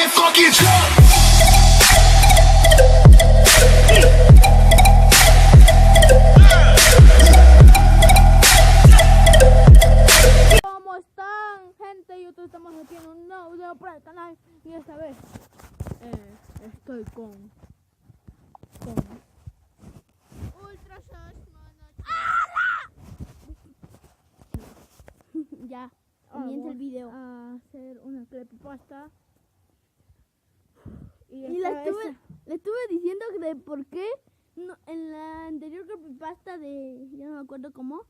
my fucking truck. ¿Cómo están, gente de YouTube? Estamos aquí en un nuevo video para el canal y esta vez estoy con Ultra Sash Ya, comienza el video. A hacer una creepypasta. Y le estuve diciendo de por qué no, en la anterior creepypasta de, ya no me acuerdo cómo,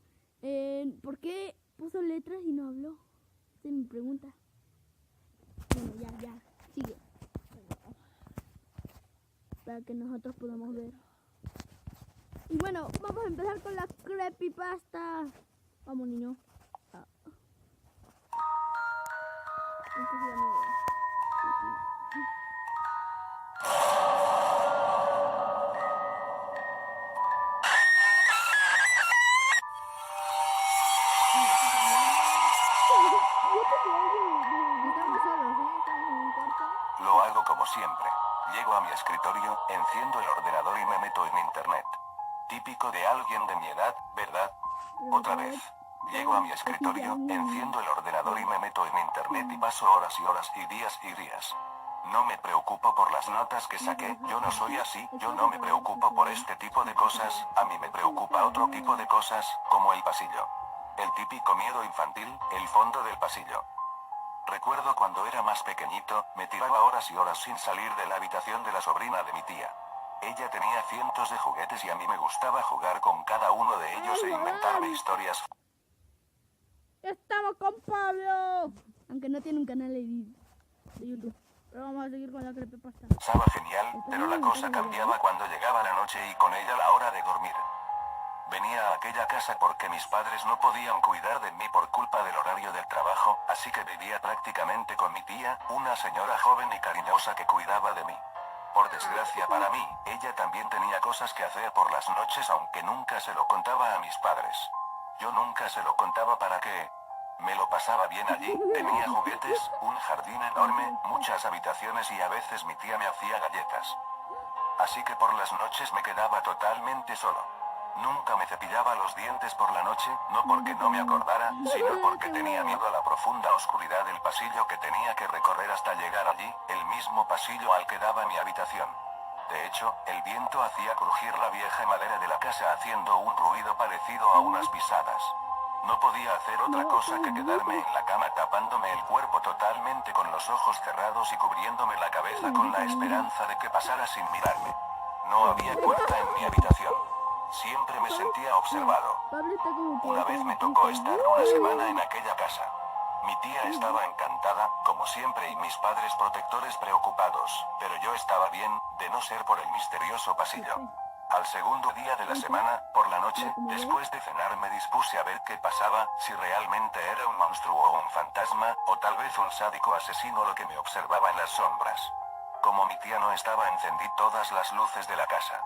por qué puso letras y no habló. Esa es mi pregunta. Bueno, ya, sigue. Para que nosotros podamos ver. Y bueno, vamos a empezar con la creepypasta. Vamos, niño. Lo hago como siempre. Llego a mi escritorio, enciendo el ordenador y me meto en internet. Típico de alguien de mi edad, ¿verdad? Otra vez. Llego a mi escritorio, enciendo el ordenador y me meto en internet y paso horas y horas y días y días. No me preocupo por las notas que saqué, yo no soy así, yo no me preocupo por este tipo de cosas, a mí me preocupa otro tipo de cosas, como el pasillo. El típico miedo infantil, el fondo del pasillo. Recuerdo cuando era más pequeñito, me tiraba horas y horas sin salir de la habitación de la sobrina de mi tía. Ella tenía cientos de juguetes y a mí me gustaba jugar con cada uno de ellos e inventarme historias. Estamos con Pablo. Aunque no tiene un canal de YouTube. Pero vamos a seguir con la creepypasta. Estaba genial, pero la cosa cambiaba cuando llegaba la noche y con ella la hora de dormir. Venía a aquella casa porque mis padres no podían cuidar de mí por culpa del horario del trabajo, así que vivía prácticamente con mi tía, una señora joven y cariñosa que cuidaba de mí. Por desgracia para mí, ella también tenía cosas que hacer por las noches, aunque nunca se lo contaba a mis padres. Yo nunca se lo contaba para que me lo pasaba bien allí, tenía juguetes, un jardín enorme, muchas habitaciones y a veces mi tía me hacía galletas. Así que por las noches me quedaba totalmente solo. Nunca me cepillaba los dientes por la noche, no porque no me acordara, sino porque tenía miedo a la profunda oscuridad del pasillo que tenía que recorrer hasta llegar allí, el mismo pasillo al que daba mi habitación. De hecho, el viento hacía crujir la vieja madera de la casa haciendo un ruido parecido a unas pisadas. No podía hacer otra cosa que quedarme en la cama tapándome el cuerpo totalmente con los ojos cerrados y cubriéndome la cabeza con la esperanza de que pasara sin mirarme. No había puerta en mi habitación. Siempre me sentía observado. Una vez me tocó estar una semana en aquella casa. Mi tía estaba encantada, como siempre, y mis padres protectores preocupados, pero yo estaba bien, de no ser por el misterioso pasillo. Al segundo día de la semana, por la noche, después de cenar me dispuse a ver qué pasaba, si realmente era un monstruo o un fantasma, o tal vez un sádico asesino lo que me observaba en las sombras. Como mi tía no estaba, encendí todas las luces de la casa.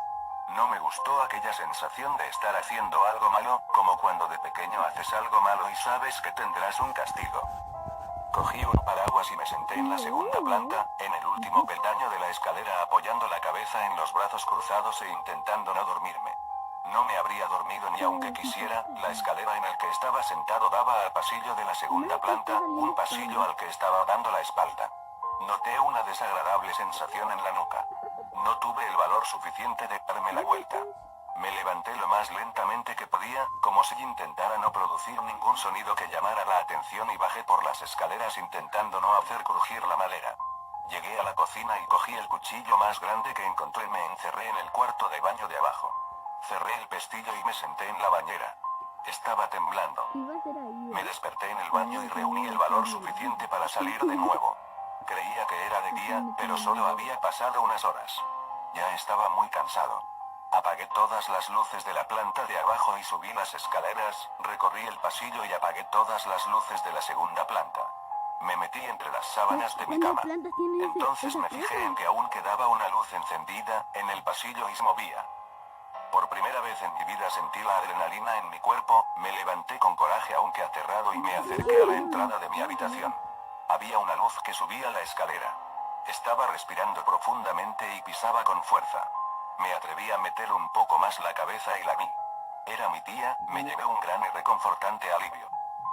No me gustó aquella sensación de estar haciendo algo malo, como cuando de pequeño haces algo malo y sabes que tendrás un castigo. Cogí un paraguas y me senté en la segunda planta, en el último peldaño de la escalera apoyando la cabeza en los brazos cruzados e intentando no dormirme. No me habría dormido ni aunque quisiera, la escalera en la que estaba sentado daba al pasillo de la segunda planta, un pasillo al que estaba dando la espalda. Noté una desagradable sensación en la nuca. No tuve el valor suficiente de darme la vuelta. Me levanté lo más lentamente que podía, como si intentara no producir ningún sonido que llamara la atención y bajé por las escaleras intentando no hacer crujir la madera. Llegué a la cocina y cogí el cuchillo más grande que encontré y me encerré en el cuarto de baño de abajo. Cerré el pestillo y me senté en la bañera. Estaba temblando. Me desperté en el baño y reuní el valor suficiente para salir de nuevo. Creía que era de día, pero solo había pasado unas horas. Ya estaba muy cansado. Apagué todas las luces de la planta de abajo y subí las escaleras, recorrí el pasillo y apagué todas las luces de la segunda planta. Me metí entre las sábanas de mi cama. Entonces me fijé en que aún quedaba una luz encendida en el pasillo y se movía. Por primera vez en mi vida sentí la adrenalina en mi cuerpo, me levanté con coraje aunque aterrado y me acerqué a la entrada de mi habitación. Había una luz que subía la escalera. Estaba respirando profundamente y pisaba con fuerza. Me atreví a meter un poco más la cabeza y la vi. Era mi tía, me llevé un gran y reconfortante alivio.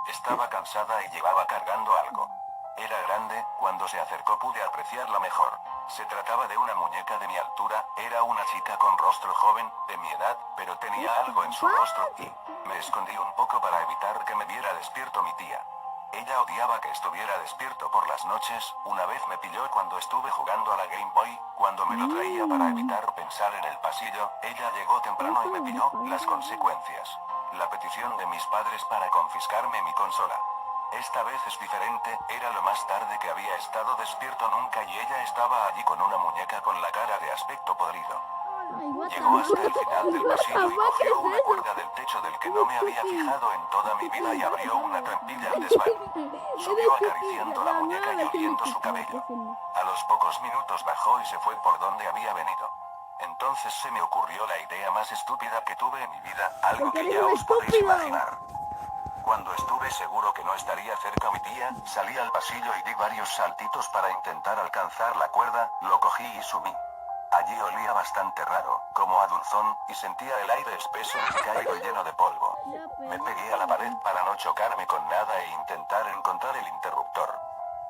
Estaba cansada y llevaba cargando algo. Era grande, cuando se acercó pude apreciarla mejor. Se trataba de una muñeca de mi altura, era una chica con rostro joven, de mi edad, pero tenía algo en su rostro y me escondí un poco para evitar que me viera despierto mi tía. Ella odiaba que estuviera despierto por las noches, una vez me pilló cuando estuve jugando a la Game Boy, cuando me lo traía para evitar pensar en el pasillo, ella llegó temprano y me pilló, las consecuencias. La petición de mis padres para confiscarme mi consola. Esta vez es diferente, era lo más tarde que había estado despierto nunca y ella estaba allí con una muñeca con la cara de aspecto podrido. Llegó hasta el final del pasillo y cogió una cuerda del techo del que no me había fijado en toda mi vida y abrió una trampilla al desván. Subió acariciando la muñeca y oliendo su cabello. A los pocos minutos bajó y se fue por donde había venido. Entonces se me ocurrió la idea más estúpida que tuve en mi vida, algo que ya os podéis imaginar. Cuando estuve seguro que no estaría cerca mi tía, salí al pasillo y di varios saltitos para intentar alcanzar la cuerda, lo cogí y subí. Allí olía bastante raro, como a dulzón, y sentía el aire espeso y cálido lleno de polvo. Me pegué a la pared para no chocarme con nada e intentar encontrar el interruptor.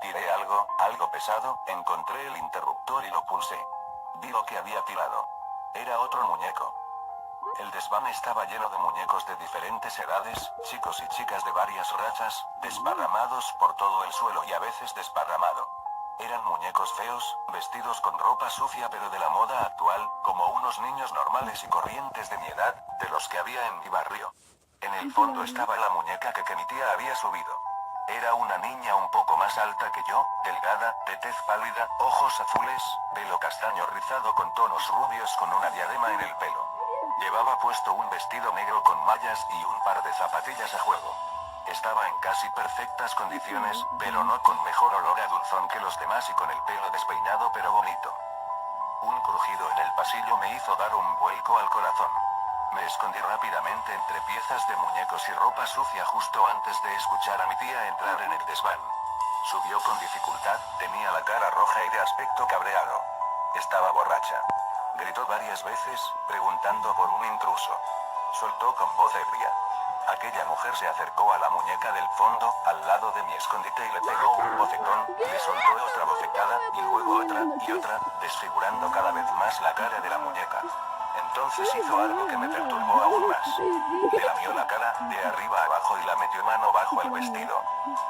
Tiré algo pesado, encontré el interruptor y lo pulsé. Vi lo que había tirado. Era otro muñeco. El desván estaba lleno de muñecos de diferentes edades, chicos y chicas de varias razas, desparramados por todo el suelo y a veces desparramado. Eran muñecos feos, vestidos con ropa sucia pero de la moda actual, como unos niños normales y corrientes de mi edad, de los que había en mi barrio. En el fondo estaba la muñeca que mi tía había subido. Era una niña un poco más alta que yo, delgada, de tez pálida, ojos azules, pelo castaño rizado con tonos rubios con una diadema en el pelo. Llevaba puesto un vestido negro con mallas y un par de zapatillas a juego. Estaba en casi perfectas condiciones, pero no con mejor olor a dulzón que los demás y con el pelo despeinado pero bonito. Un crujido en el pasillo me hizo dar un vuelco al corazón. Me escondí rápidamente entre piezas de muñecos y ropa sucia justo antes de escuchar a mi tía entrar en el desván. Subió con dificultad, tenía la cara roja y de aspecto cabreado. Estaba borracha. Gritó varias veces, preguntando por un intruso. Soltó con voz ebria. Aquella mujer se acercó a la muñeca del fondo, al lado de mi escondite y le pegó un bofetón, le soltó otra bofetada, y luego otra, y otra, desfigurando cada vez más la cara de la muñeca. Entonces hizo algo que me perturbó aún más. Le lamió la cara, de arriba a abajo y la metió mano bajo el vestido.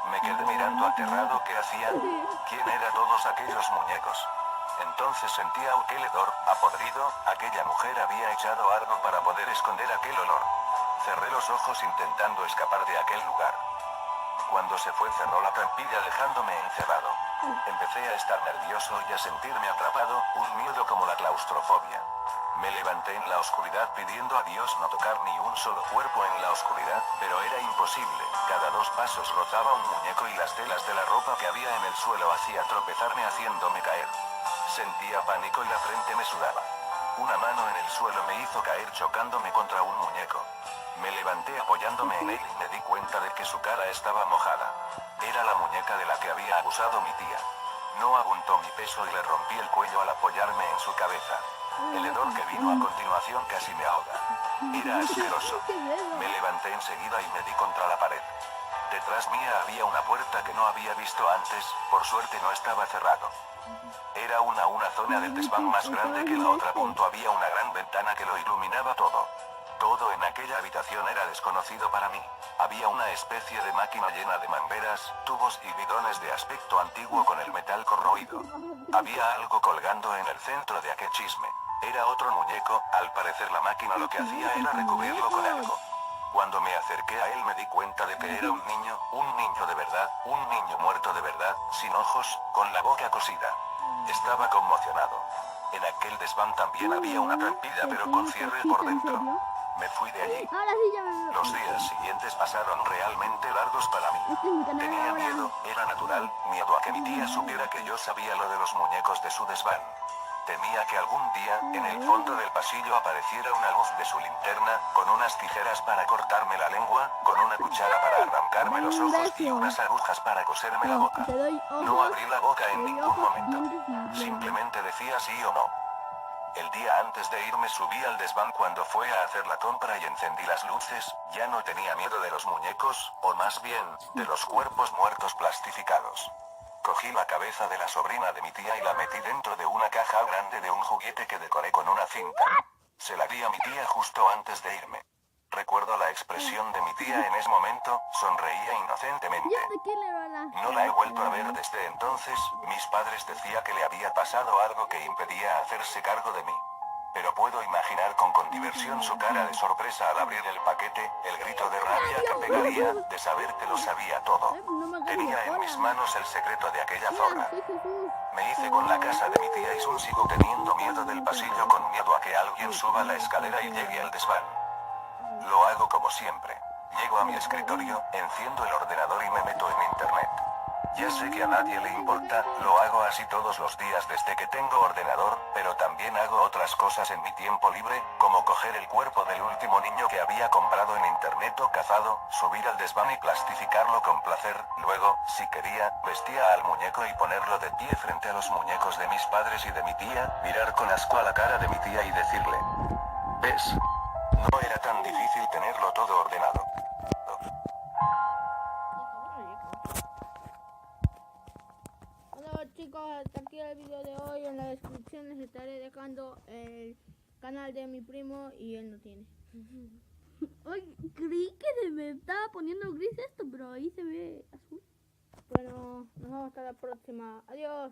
Me quedé mirando aterrado qué hacía. ¿Quién eran todos aquellos muñecos? Entonces sentía aquel hedor, apodrido, aquella mujer había echado algo para poder esconder aquel olor. Cerré los ojos intentando escapar de aquel lugar. Cuando se fue cerró la trampilla dejándome encerrado. Empecé a estar nervioso y a sentirme atrapado, un miedo como la claustrofobia. Me levanté en la oscuridad pidiendo a Dios no tocar ni un solo cuerpo en la oscuridad, pero era imposible. Cada 2 pasos rozaba un muñeco y las telas de la ropa que había en el suelo hacía tropezarme haciéndome caer. Sentía pánico y la frente me sudaba. Una mano en el suelo me hizo caer chocándome contra un muñeco. Me levanté apoyándome en él y me di cuenta de que su cara estaba mojada. Era la muñeca de la que había abusado mi tía. No aguantó mi peso y le rompí el cuello al apoyarme en su cabeza. El hedor que vino a continuación casi me ahoga. Era asqueroso. Me levanté enseguida y me di contra la pared. Detrás mía había una puerta que no había visto antes, por suerte no estaba cerrado. Era una zona del desván más grande que la otra. Había una gran ventana que lo iluminaba todo. Todo en aquella habitación era desconocido para mí. Había una especie de máquina llena de mangueras, tubos y bidones de aspecto antiguo con el metal corroído. Había algo colgando en el centro de aquel chisme. Era otro muñeco, al parecer la máquina lo que hacía era recubrirlo con algo. Cuando me acerqué a él me di cuenta de que era un niño de verdad, un niño muerto de verdad, sin ojos, con la boca cosida. Estaba conmocionado. En aquel desván también había una trampilla pero con cierre por dentro. Me fui de allí. Los días siguientes pasaron realmente largos para mí. Tenía miedo, era natural, miedo a que mi tía supiera que yo sabía lo de los muñecos de su desván. Temía que algún día, en el fondo del pasillo apareciera una luz de su linterna, con unas tijeras para cortarme la lengua, con una cuchara para arrancarme los ojos y unas agujas para coserme la boca. No abrí la boca en ningún momento. Simplemente decía sí o no. El día antes de irme subí al desván cuando fue a hacer la compra y encendí las luces. Ya no tenía miedo de los muñecos, o más bien, de los cuerpos muertos plastificados. Cogí la cabeza de la sobrina de mi tía y la metí dentro de una caja grande de un juguete que decoré con una cinta. Se la di a mi tía justo antes de irme. Recuerdo la expresión de mi tía en ese momento, sonreía inocentemente. No la he vuelto a ver desde entonces. Mis padres decían que le había pasado algo que impedía hacerse cargo de mí. Pero puedo imaginar con diversión su cara de sorpresa al abrir el paquete, el grito de rabia que pegaría, de saber que lo sabía todo. Tenía en mis manos el secreto de aquella zorra. Me hice con la casa de mi tía y sigo teniendo miedo del pasillo con miedo a que alguien suba la escalera y llegue al desván. Lo hago como siempre. Llego a mi escritorio, enciendo el ordenador y me meto en internet. Ya sé que a nadie le importa, lo hago así todos los días desde que tengo ordenador, pero también hago otras cosas en mi tiempo libre, como coger el cuerpo del último niño que había comprado en internet o cazado, subir al desván y plastificarlo con placer, luego, si quería, vestía al muñeco y ponerlo de pie frente a los muñecos de mis padres y de mi tía, mirar con asco a la cara de mi tía y decirle: ¿ves? No era tan difícil tenerlo todo ordenado. Bueno chicos, hasta aquí el vídeo de hoy. En la descripción les estaré dejando el canal de mi primo y él no tiene. Oye, creí que se me estaba poniendo gris esto, pero ahí se ve azul. Bueno, nos vemos hasta la próxima. Adiós.